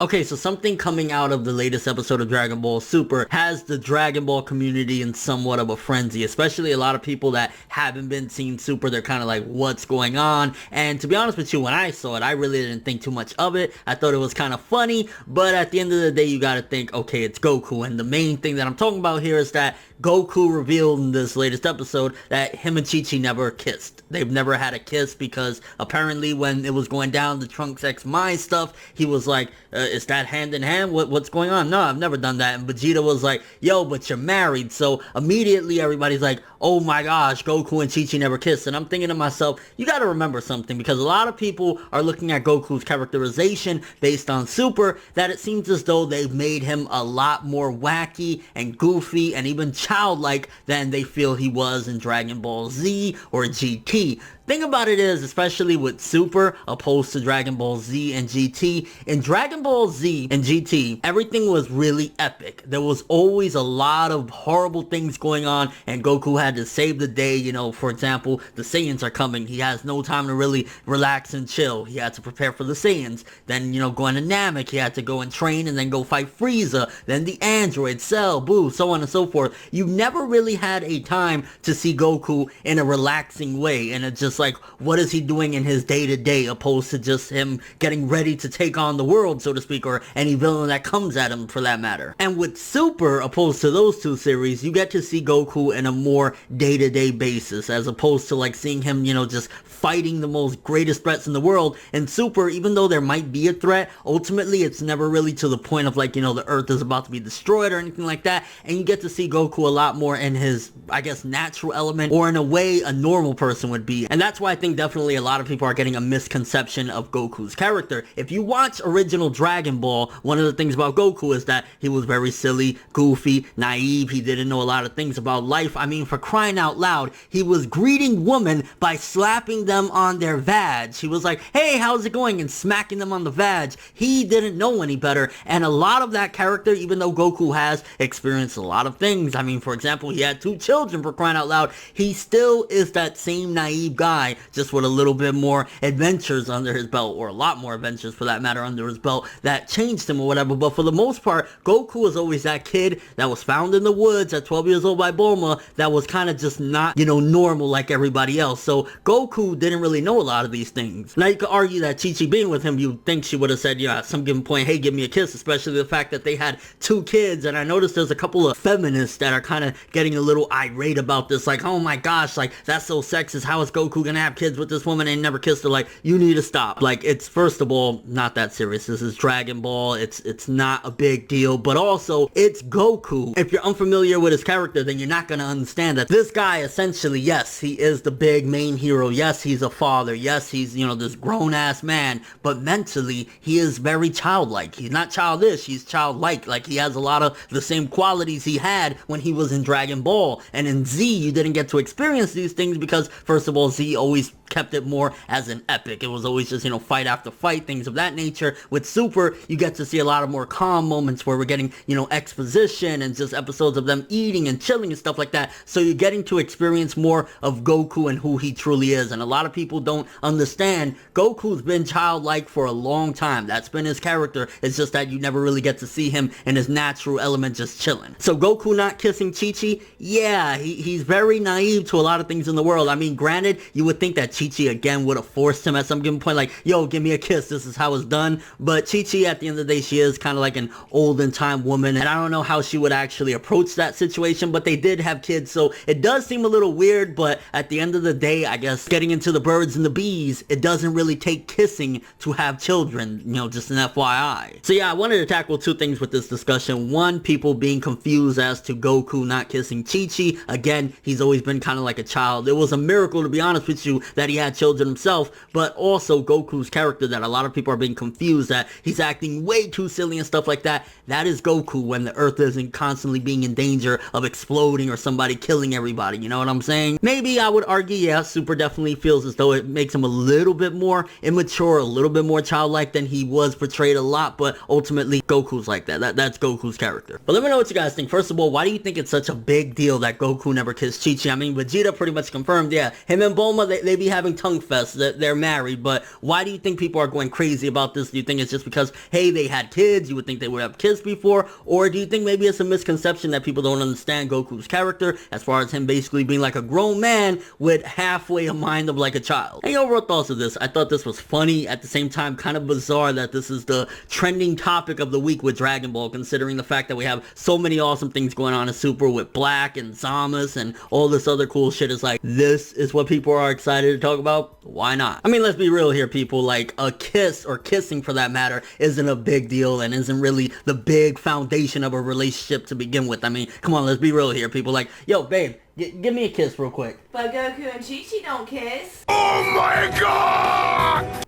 Okay, so something coming out of the latest episode of Dragon Ball Super has the Dragon Ball community in somewhat of a frenzy, especially a lot of people that haven't been seeing Super. They're kind of like, what's going on? And to be honest with you, when I saw it, I really didn't think too much of it. I thought it was kind of funny, but at the end of the day, you gotta think, okay, it's Goku. And the main thing that I'm talking about here is that Goku revealed in this latest episode that him and Chi-Chi never kissed. They've never had a kiss because apparently when it was going down the Trunks X Mind stuff, he was like, is that hand in hand? What's going on? No, I've never done that. And Vegeta was like, yo, but you're married. So immediately everybody's like, oh my gosh, Goku and Chi-Chi never kissed. And I'm thinking to myself, you gotta remember something, because a lot of people are looking at Goku's characterization based on Super, that it seems as though they've made him a lot more wacky and goofy and even childlike than they feel he was in Dragon Ball Z or GT. Thing about it is, especially with Super opposed to Dragon Ball Z and GT, in Dragon Ball Z and GT, everything was really epic. There was always a lot of horrible things going on, and Goku had to save the day. You know, for example, the Saiyans are coming. He has no time to really relax and chill. He had to prepare for the Saiyans. Then, you know, going to Namek, he had to go and train and then go fight Frieza. Then the android, Cell, Boo, so on and so forth. You never really had a time to see Goku in a relaxing way, and it's just like, what is he doing in his day-to-day opposed to just him getting ready to take on the world, so to speak, or any villain that comes at him for that matter. And with Super, opposed to those two series, you get to see Goku in a more day-to-day basis, as opposed to like seeing him, you know, just fighting the most greatest threats in the world. And Super, even though there might be a threat, ultimately it's never really to the point of like, you know, the earth is about to be destroyed or anything like that, and you get to see Goku a lot more in his, I guess, natural element, or in a way a normal person would be. And that's why I think definitely a lot of people are getting a misconception of Goku's character. If you watch original Dragon Ball, one of the things about Goku is that he was very silly, goofy, naive. He didn't know a lot of things about life. I mean, for crying out loud, he was greeting women by slapping them on their vag. He was like, hey, how's it going? And smacking them on the vag. He didn't know any better. And a lot of that character, even though Goku has experienced a lot of things, I mean, for example, he had 2 children, for crying out loud, he still is that same naive guy, just with a little bit more adventures under his belt, or a lot more adventures for that matter under his belt, that changed him or whatever. But for the most part, Goku was always that kid that was found in the woods at 12 years old by Bulma, that was kind of just not, you know, normal like everybody else. So Goku didn't really know a lot of these things. Now you could argue that Chi-Chi being with him, you'd think she would have said, yeah, at some given point, hey, give me a kiss, especially the fact that they had 2 kids. And I noticed there's a couple of feminists that are kind of getting a little irate about this, like, oh my gosh, like, that's so sexist, how is Goku gonna have kids with this woman and never kissed her? Like, you need to stop. Like, it's, first of all, not that serious. This is Dragon Ball. It's not a big deal, but also it's Goku. If you're unfamiliar with his character, then you're not gonna understand that this guy, essentially, yes, he is the big main hero. Yes, he's a father. Yes, he's, you know, this grown-ass man, but mentally he is very childlike. He's not childish, he's childlike. Like, he has a lot of the same qualities he had when he was in Dragon Ball. And in Z, you didn't get to experience these things because, first of all, Z always kept it more as an epic. It was always just, you know, fight after fight, things of that nature. With Super, you get to see a lot of more calm moments where we're getting, you know, exposition and just episodes of them eating and chilling and stuff like that. So you're getting to experience more of Goku and who he truly is. And a lot of people don't understand, Goku's been childlike for a long time. That's been his character. It's just that you never really get to see him in his natural element just chilling. So Goku not kissing Chi-Chi, yeah, he's very naive to a lot of things in the world. I mean, granted, you would think that Chi-Chi again would have forced him at some given point, like, yo, give me a kiss, this is how it's done. But Chi-Chi, at the end of the day, she is kind of like an olden time woman, and I don't know how she would actually approach that situation, but they did have kids, so it does seem a little weird. But at the end of the day, I guess, getting into the birds and the bees, it doesn't really take kissing to have children, you know, just an FYI. So yeah, I wanted to tackle 2 things with this discussion. One, people being confused as to Goku not kissing Chi-Chi. Again, he's always been kind of like a child. It was a miracle, to be honest with you, that he had children himself, but also Goku's character, that a lot of people are being confused that he's acting way too silly and stuff like that. That is Goku when the earth isn't constantly being in danger of exploding or somebody killing everybody, you know what I'm saying? Maybe I would argue, yeah, Super definitely feels as though it makes him a little bit more immature, a little bit more childlike than he was portrayed a lot, but ultimately Goku's like that. That's Goku's character. But let me know what you guys think. First of all, why do you think it's such a big deal that Goku never kissed Chi-Chi? I mean, Vegeta pretty much confirmed, yeah, him and Bulma, they be having having tongue fest, they're married, but why do you think people are going crazy about this? Do you think it's just because, hey, they had kids, you would think they would have kids before, or do you think maybe it's a misconception that people don't understand Goku's character as far as him basically being like a grown man with halfway a mind of like a child? And your overall thoughts of this? I thought this was funny, at the same time kind of bizarre that this is the trending topic of the week with Dragon Ball, considering the fact that we have so many awesome things going on in Super with Black and Zamas and all this other cool shit. Is like, this is what people are excited to talk about? Why not? I mean, let's be real here, people. Like, a kiss, or kissing for that matter, isn't a big deal and isn't really the big foundation of a relationship to begin with. I mean, come on, let's be real here, people. Like, yo, babe, give me a kiss real quick. But Goku and Chichi don't kiss. Oh my god!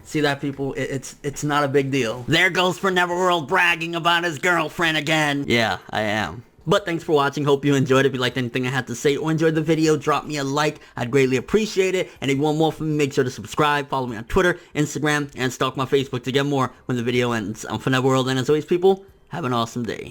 See that, people? It's not a big deal. There goes for Neverworld bragging about his girlfriend again. Yeah, I am. But thanks for watching. Hope you enjoyed it. If you liked anything I had to say or enjoyed the video, drop me a like. I'd greatly appreciate it. And if you want more from me, make sure to subscribe. Follow me on Twitter, Instagram, and stalk my Facebook to get more when the video ends. I'm Fandom, and as always, people, have an awesome day.